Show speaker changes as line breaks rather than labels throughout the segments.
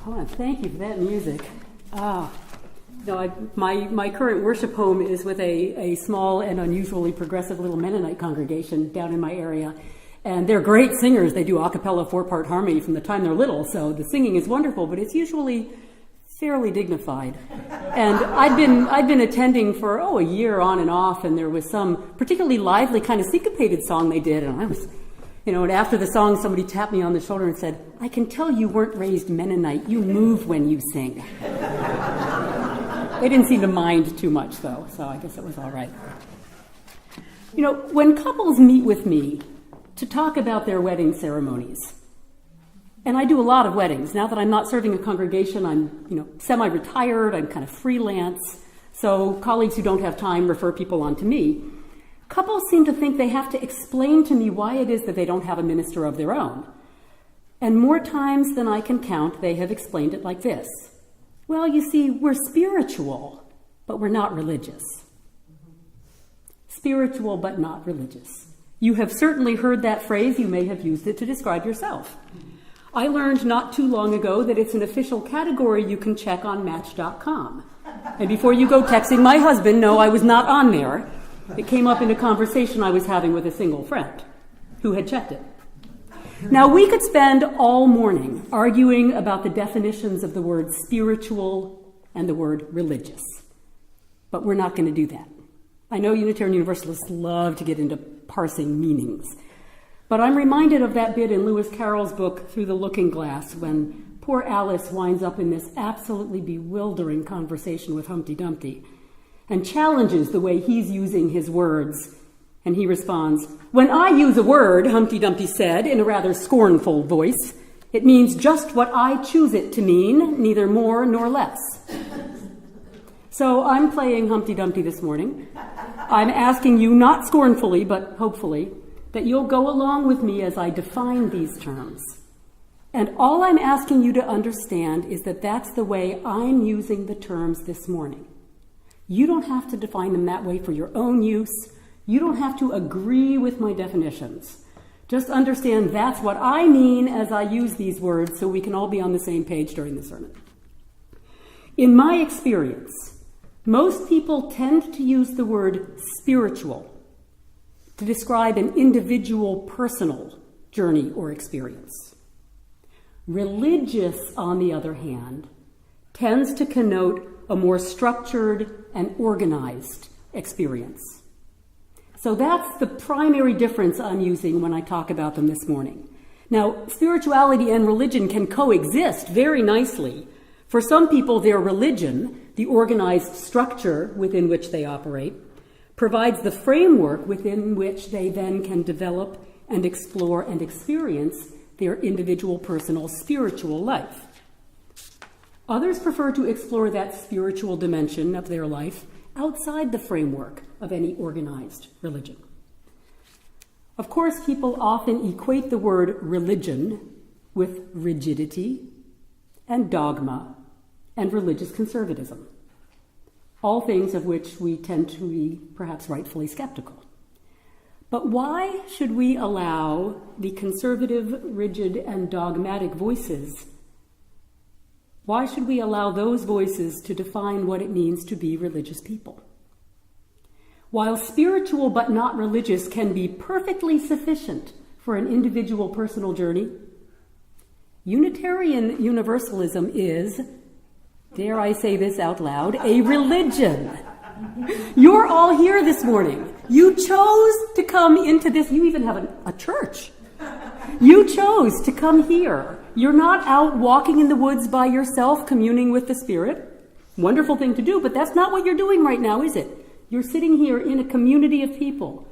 Oh, thank you for that music. My current worship home is with a small and unusually progressive little Mennonite congregation down in my area. And they're great singers. They do a cappella 4-part harmony from the time they're little, so the singing is wonderful, but it's usually fairly dignified. And I'd been attending for a year on and off, and there was some particularly lively kind of syncopated song they did, and I was, and after the song, somebody tapped me on the shoulder and said, "I can tell you weren't raised Mennonite. You move when you sing." They didn't seem to mind too much, though, so I guess it was all right. When couples meet with me to talk about their wedding ceremonies, and I do a lot of weddings. Now that I'm not serving a congregation, I'm, semi-retired, I'm kind of freelance, so colleagues who don't have time refer people on to me. Couples seem to think they have to explain to me why it is that they don't have a minister of their own. And more times than I can count, they have explained it like this. Well, you see, we're spiritual, but we're not religious. Spiritual, but not religious. You have certainly heard that phrase. You may have used it to describe yourself. I learned not too long ago that it's an official category you can check on Match.com. And before you go texting my husband, no, I was not on there. It came up in a conversation I was having with a single friend who had checked it. Now, we could spend all morning arguing about the definitions of the word spiritual and the word religious, but we're not going to do that. I know Unitarian Universalists love to get into parsing meanings, but I'm reminded of that bit in Lewis Carroll's book, Through the Looking Glass, when poor Alice winds up in this absolutely bewildering conversation with Humpty Dumpty and challenges the way he's using his words. And he responds, "When I use a word," Humpty Dumpty said in a rather scornful voice, "it means just what I choose it to mean, neither more nor less." So I'm playing Humpty Dumpty this morning. I'm asking you, not scornfully, but hopefully, that you'll go along with me as I define these terms. And all I'm asking you to understand is that that's the way I'm using the terms this morning. You don't have to define them that way for your own use. You don't have to agree with my definitions. Just understand that's what I mean as I use these words so we can all be on the same page during the sermon. In my experience, most people tend to use the word spiritual to describe an individual personal journey or experience. Religious, on the other hand, tends to connote a more structured and organized experience. So that's the primary difference I'm using when I talk about them this morning. Now, spirituality and religion can coexist very nicely. For some people, their religion, the organized structure within which they operate, provides the framework within which they then can develop and explore and experience their individual personal spiritual life. Others prefer to explore that spiritual dimension of their life outside the framework of any organized religion. Of course, people often equate the word religion with rigidity and dogma and religious conservatism, all things of which we tend to be perhaps rightfully skeptical. But why should we allow the conservative, rigid, and dogmatic voices? Why should we allow those voices to define what it means to be religious people? While spiritual but not religious can be perfectly sufficient for an individual personal journey, Unitarian Universalism is, dare I say this out loud, a religion. You're all here this morning. You chose to come into this. You even have a church. You chose to come here. You're not out walking in the woods by yourself, communing with the Spirit. Wonderful thing to do, but that's not what you're doing right now, is it? You're sitting here in a community of people.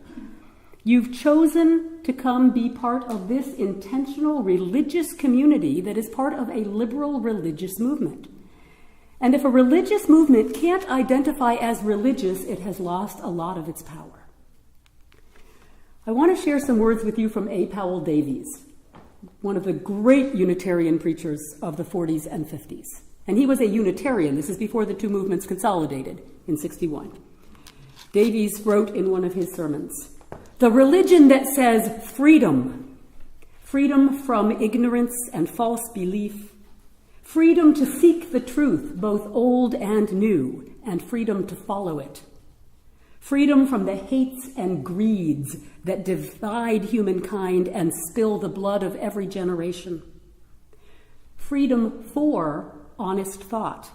You've chosen to come be part of this intentional religious community that is part of a liberal religious movement. And if a religious movement can't identify as religious, it has lost a lot of its power. I want to share some words with you from A. Powell Davies, one of the great Unitarian preachers of the 40s and 50s. And he was a Unitarian. This is before the two movements consolidated in 61. Davies wrote in one of his sermons, "The religion that says freedom from ignorance and false belief, freedom to seek the truth, both old and new, and freedom to follow it. Freedom from the hates and greeds that divide humankind and spill the blood of every generation. Freedom for honest thought.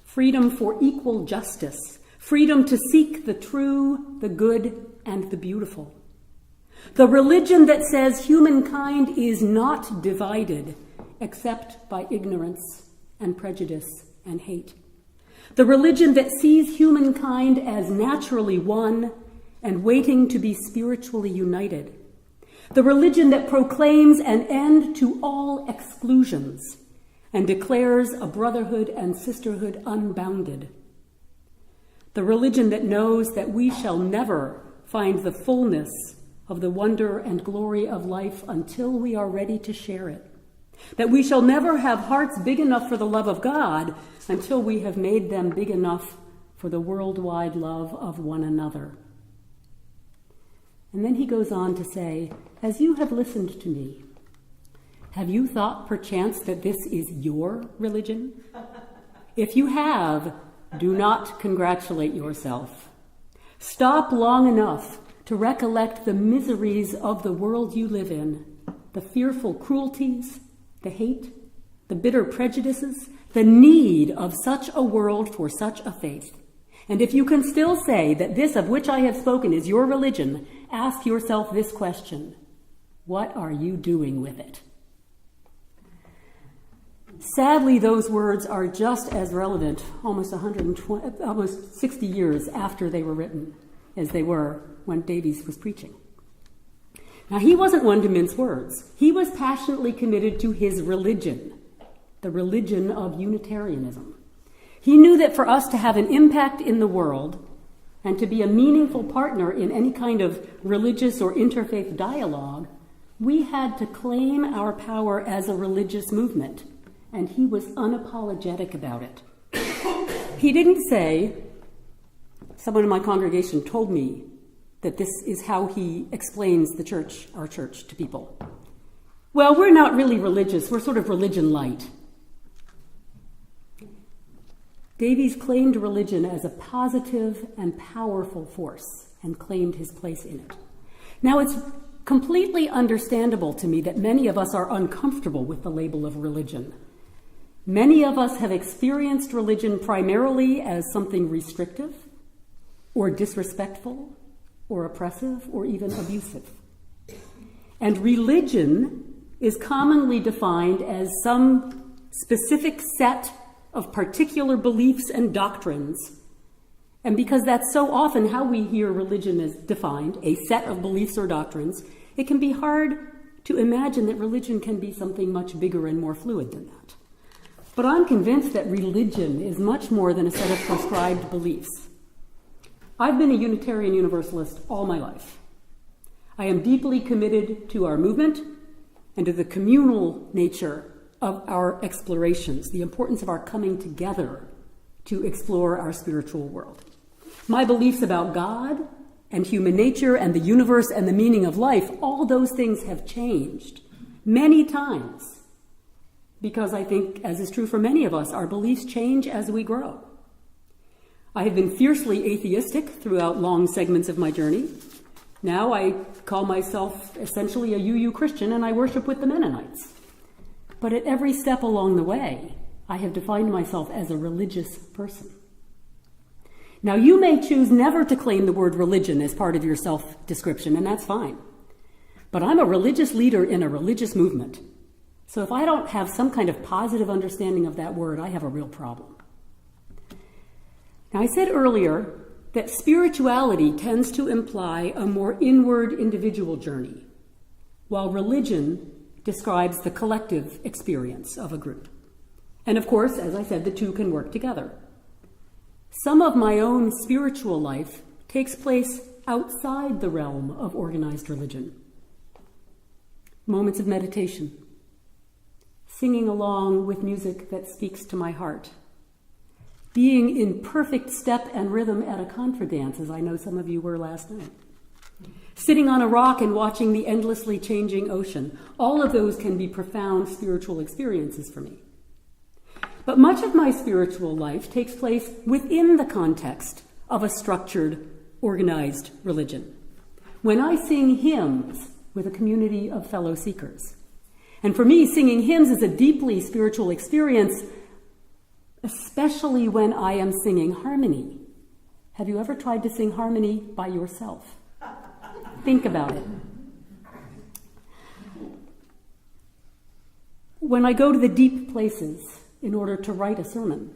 Freedom for equal justice. Freedom to seek the true, the good, and the beautiful. The religion that says humankind is not divided except by ignorance and prejudice and hate. The religion that sees humankind as naturally one and waiting to be spiritually united. The religion that proclaims an end to all exclusions and declares a brotherhood and sisterhood unbounded. The religion that knows that we shall never find the fullness of the wonder and glory of life until we are ready to share it. That we shall never have hearts big enough for the love of God until we have made them big enough for the worldwide love of one another. And then he goes on to say, as you have listened to me, have you thought perchance that this is your religion? If you have, do not congratulate yourself. Stop long enough to recollect the miseries of the world you live in, the fearful cruelties, the hate, the bitter prejudices, the need of such a world for such a faith. And if you can still say that this of which I have spoken is your religion, ask yourself this question: what are you doing with it? Sadly, those words are just as relevant almost 60 years after they were written as they were when Davies was preaching. Now, he wasn't one to mince words. He was passionately committed to his religion, the religion of Unitarianism. He knew that for us to have an impact in the world and to be a meaningful partner in any kind of religious or interfaith dialogue, we had to claim our power as a religious movement, and he was unapologetic about it. He didn't say, someone in my congregation told me that this is how he explains the church, our church, to people. Well, we're not really religious, we're sort of religion light. Davies claimed religion as a positive and powerful force and claimed his place in it. Now, it's completely understandable to me that many of us are uncomfortable with the label of religion. Many of us have experienced religion primarily as something restrictive or disrespectful or oppressive or even abusive. And religion is commonly defined as some specific set of particular beliefs and doctrines. And because that's so often how we hear religion as defined, a set of beliefs or doctrines, it can be hard to imagine that religion can be something much bigger and more fluid than that. But I'm convinced that religion is much more than a set of prescribed beliefs. I've been a Unitarian Universalist all my life. I am deeply committed to our movement and to the communal nature of our explorations, the importance of our coming together to explore our spiritual world. My beliefs about God and human nature and the universe and the meaning of life, all those things have changed many times because I think, as is true for many of us, our beliefs change as we grow. I have been fiercely atheistic throughout long segments of my journey. Now I call myself essentially a UU Christian, and I worship with the Mennonites. But at every step along the way, I have defined myself as a religious person. Now, you may choose never to claim the word religion as part of your self-description, and that's fine. But I'm a religious leader in a religious movement. So if I don't have some kind of positive understanding of that word, I have a real problem. Now, I said earlier that spirituality tends to imply a more inward individual journey, while religion describes the collective experience of a group. And of course, as I said, the two can work together. Some of my own spiritual life takes place outside the realm of organized religion. Moments of meditation, singing along with music that speaks to my heart, being in perfect step and rhythm at a contra dance, as I know some of you were last night, sitting on a rock and watching the endlessly changing ocean. All of those can be profound spiritual experiences for me. But much of my spiritual life takes place within the context of a structured, organized religion. When I sing hymns with a community of fellow seekers. And for me, singing hymns is a deeply spiritual experience, especially when I am singing harmony. Have you ever tried to sing harmony by yourself? Think about it. When I go to the deep places in order to write a sermon,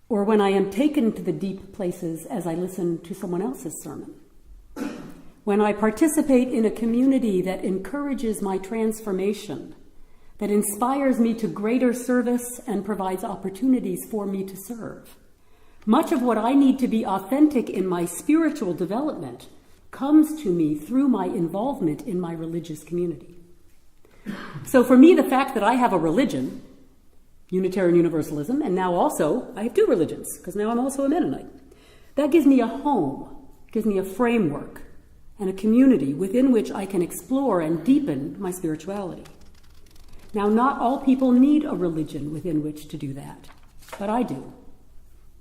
or when I am taken to the deep places as I listen to someone else's sermon, when I participate in a community that encourages my transformation, that inspires me to greater service and provides opportunities for me to serve, much of what I need to be authentic in my spiritual development comes to me through my involvement in my religious community. So for me, the fact that I have a religion, Unitarian Universalism, and now also I have two religions, because now I'm also a Mennonite, that gives me a home, gives me a framework, and a community within which I can explore and deepen my spirituality. Now, not all people need a religion within which to do that, but I do.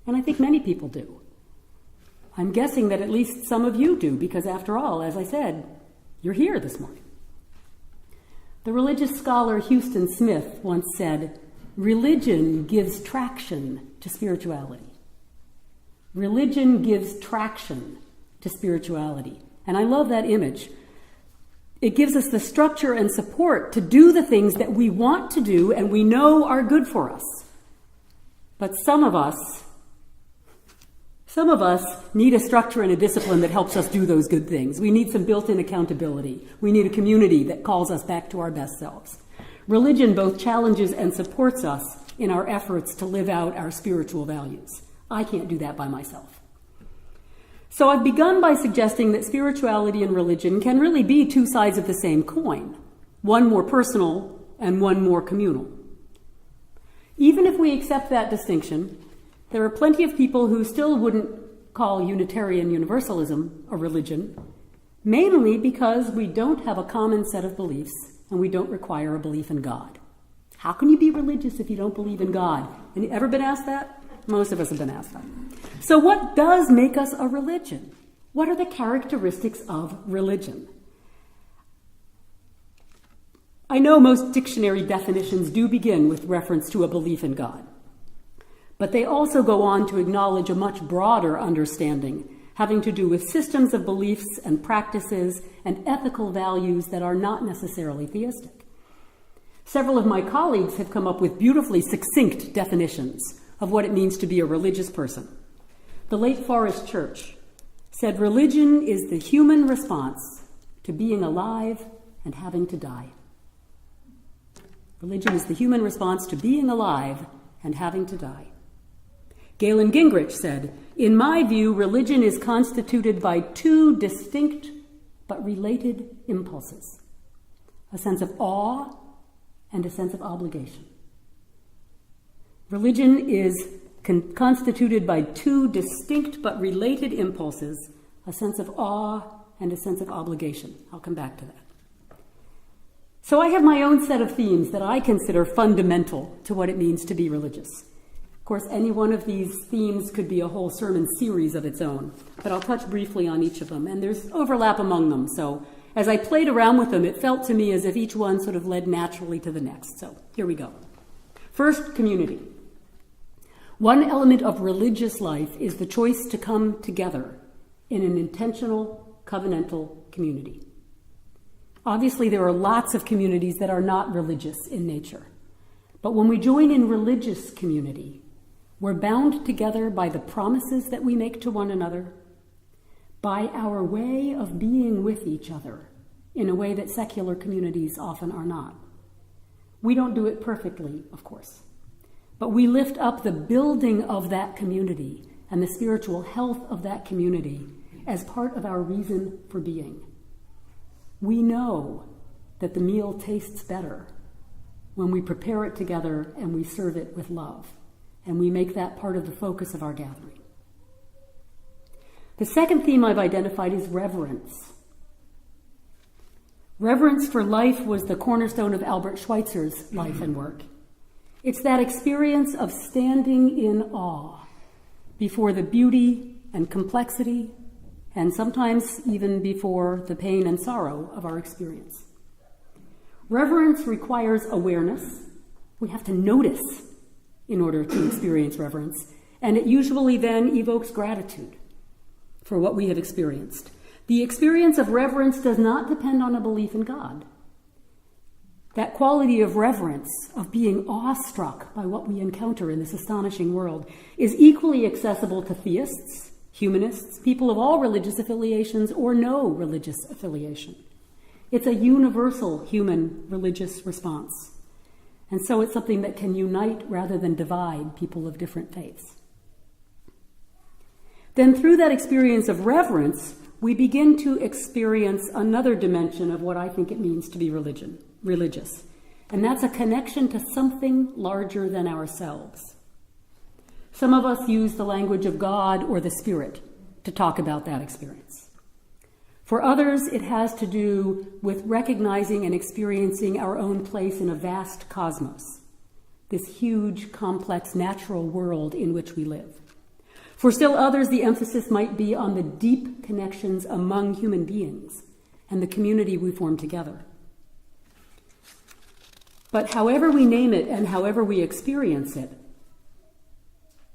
And I think many people do. I'm guessing that at least some of you do, because after all, as I said, you're here this morning. The religious scholar Houston Smith once said, "Religion gives traction to spirituality." Religion gives traction to spirituality. And I love that image. It gives us the structure and support to do the things that we want to do and we know are good for us. But some of us need a structure and a discipline that helps us do those good things. We need some built-in accountability. We need a community that calls us back to our best selves. Religion both challenges and supports us in our efforts to live out our spiritual values. I can't do that by myself. So I've begun by suggesting that spirituality and religion can really be two sides of the same coin, one more personal and one more communal. Even if we accept that distinction, there are plenty of people who still wouldn't call Unitarian Universalism a religion, mainly because we don't have a common set of beliefs and we don't require a belief in God. How can you be religious if you don't believe in God? And you ever been asked that? Most of us have been asked that. So what does make us a religion? What are the characteristics of religion? I know most dictionary definitions do begin with reference to a belief in God, but they also go on to acknowledge a much broader understanding having to do with systems of beliefs and practices and ethical values that are not necessarily theistic. Several of my colleagues have come up with beautifully succinct definitions of what it means to be a religious person. The late Forrest Church said, "Religion is the human response to being alive and having to die." Religion is the human response to being alive and having to die. Galen Gingrich said, "In my view, religion is constituted by two distinct but related impulses, a sense of awe and a sense of obligation." Religion is constituted by two distinct but related impulses, a sense of awe and a sense of obligation. I'll come back to that. So I have my own set of themes that I consider fundamental to what it means to be religious. Of course, any one of these themes could be a whole sermon series of its own, but I'll touch briefly on each of them, and there's overlap among them. So as I played around with them, it felt to me as if each one sort of led naturally to the next. So here we go. First, community. One element of religious life is the choice to come together in an intentional, covenantal community. Obviously, there are lots of communities that are not religious in nature. But when we join in religious community, we're bound together by the promises that we make to one another, by our way of being with each other in a way that secular communities often are not. We don't do it perfectly, of course. But we lift up the building of that community and the spiritual health of that community as part of our reason for being. We know that the meal tastes better when we prepare it together and we serve it with love, and we make that part of the focus of our gathering. The second theme I've identified is reverence. Reverence for life was the cornerstone of Albert Schweitzer's life and work. It's that experience of standing in awe before the beauty and complexity, and sometimes even before the pain and sorrow of our experience. Reverence requires awareness. We have to notice in order to experience reverence, and it usually then evokes gratitude for what we have experienced. The experience of reverence does not depend on a belief in God. That quality of reverence, of being awestruck by what we encounter in this astonishing world, is equally accessible to theists, humanists, people of all religious affiliations or no religious affiliation. It's a universal human religious response. And so it's something that can unite rather than divide people of different faiths. Then through that experience of reverence, we begin to experience another dimension of what I think it means to be religious. And that's a connection to something larger than ourselves. Some of us use the language of God or the Spirit to talk about that experience. For others, it has to do with recognizing and experiencing our own place in a vast cosmos, this huge, complex, natural world in which we live. For still others, the emphasis might be on the deep connections among human beings and the community we form together. But however we name it and however we experience it,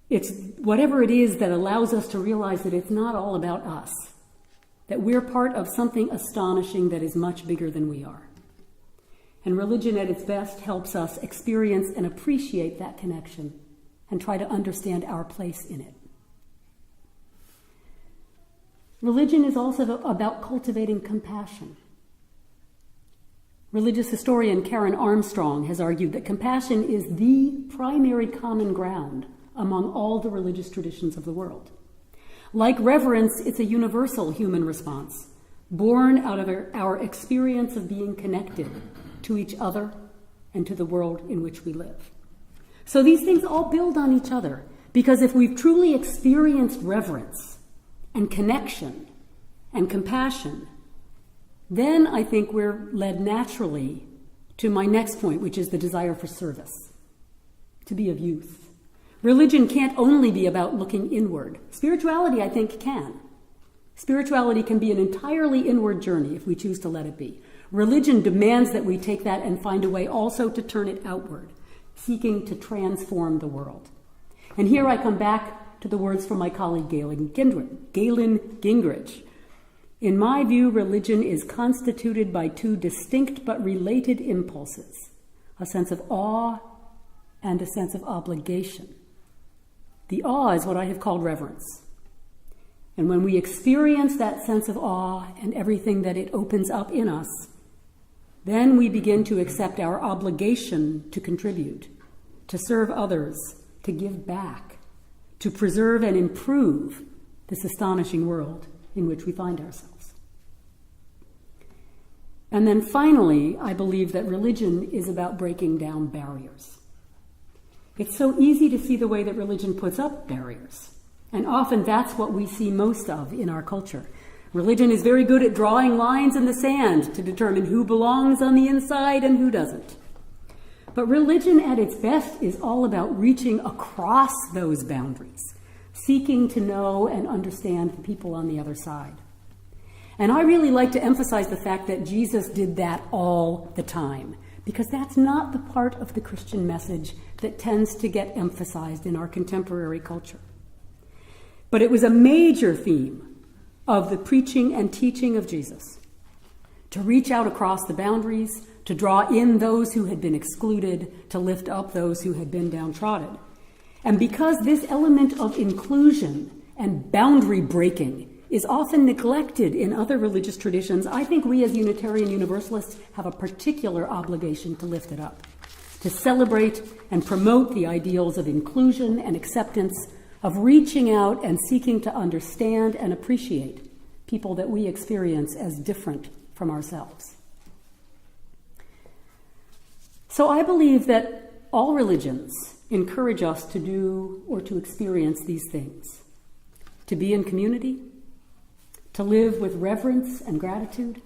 it's whatever it is that allows us to realize that it's not all about us, that we're part of something astonishing that is much bigger than we are. And religion at its best helps us experience and appreciate that connection and try to understand our place in it. Religion is also about cultivating compassion. Religious historian Karen Armstrong has argued that compassion is the primary common ground among all the religious traditions of the world. Like reverence, it's a universal human response, born out of our experience of being connected to each other and to the world in which we live. So these things all build on each other, because if we've truly experienced reverence and connection and compassion, then I think we're led naturally to my next point, which is the desire for service, to be of use. Religion can't only be about looking inward. Spirituality, I think, can. Spirituality can be an entirely inward journey if we choose to let it be. Religion demands that we take that and find a way also to turn it outward, seeking to transform the world. And here I come back to the words from my colleague Galen Gingrich. In my view, religion is constituted by two distinct but related impulses, a sense of awe and a sense of obligation. The awe is what I have called reverence. And when we experience that sense of awe and everything that it opens up in us, then we begin to accept our obligation to contribute, to serve others, to give back, to preserve and improve this astonishing world in which we find ourselves. And then finally, I believe that religion is about breaking down barriers. It's so easy to see the way that religion puts up barriers. And often that's what we see most of in our culture. Religion is very good at drawing lines in the sand to determine who belongs on the inside and who doesn't. But religion at its best is all about reaching across those boundaries, seeking to know and understand the people on the other side. And I really like to emphasize the fact that Jesus did that all the time, because that's not the part of the Christian message that tends to get emphasized in our contemporary culture. But it was a major theme of the preaching and teaching of Jesus, to reach out across the boundaries, to draw in those who had been excluded, to lift up those who had been downtrodden. And because this element of inclusion and boundary breaking is often neglected in other religious traditions, I think we as Unitarian Universalists have a particular obligation to lift it up, to celebrate and promote the ideals of inclusion and acceptance, of reaching out and seeking to understand and appreciate people that we experience as different from ourselves. So I believe that all religions encourage us to do or to experience these things, to be in community, to live with reverence and gratitude,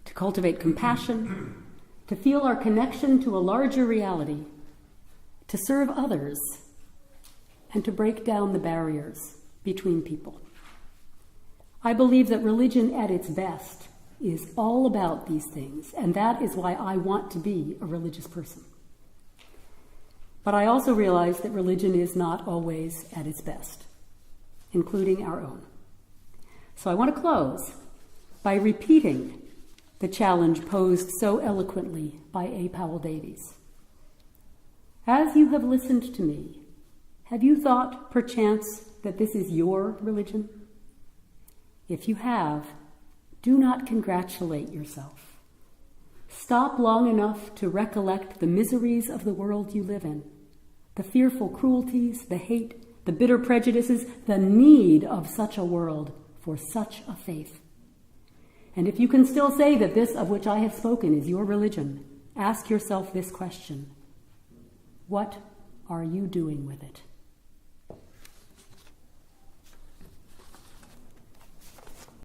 to cultivate compassion, to feel our connection to a larger reality, to serve others, and to break down the barriers between people. I believe that religion at its best is all about these things, and that is why I want to be a religious person. But I also realize that religion is not always at its best, including our own. So I want to close by repeating the challenge posed so eloquently by A. Powell Davies. As you have listened to me, have you thought, perchance, that this is your religion? If you have, do not congratulate yourself. Stop long enough to recollect the miseries of the world you live in, the fearful cruelties, the hate, the bitter prejudices, the need of such a world for such a faith. And if you can still say that this of which I have spoken is your religion, ask yourself this question: what are you doing with it?